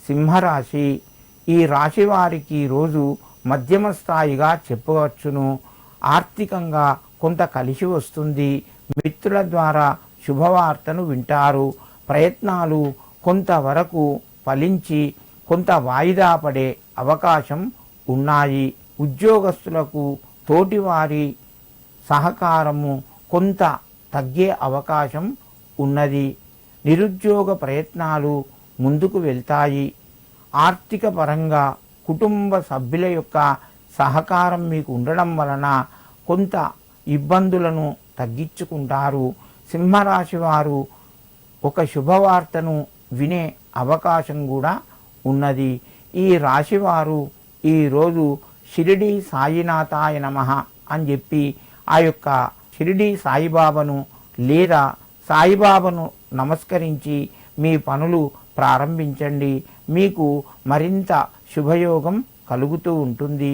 సింహరాశి. ఈ రాశి వారికి రోజు మధ్యమ స్థాయిగా చెప్పవచ్చును. ఆర్థికంగా కొంత కలిసి వస్తుంది. మిత్రుల ద్వారా శుభవార్తను వింటారు. ప్రయత్నాలు కొంతవరకు ఫలించి కొంత వాయిదా పడే అవకాశం ఉన్నాయి. ఉద్యోగస్తులకు తోటివారి సహకారము కొంత తగ్గే అవకాశం ఉన్నది. నిరుద్యోగ ప్రయత్నాలు ముందుకు వెళ్తాయి. ఆర్థిక పరంగా కుటుంబ సభ్యుల యొక్క సహకారం మీకు ఉండడం వలన కొంత ఇబ్బందులను తగ్గించుకుంటారు. సింహరాశి వారు ఒక శుభవార్తను వినే అవకాశం కూడా ఉన్నది. ఈ రాశివారు ఈరోజు షిరిడి సాయినాథాయ నమః అని చెప్పి ఆ యొక్క షిరిడి సాయిబాబాను లేదా సాయిబాబాను నమస్కరించి మీ పనులు ప్రారంభించండి. మీకు మరింత శుభయోగం కలుగుతూ ఉంటుంది.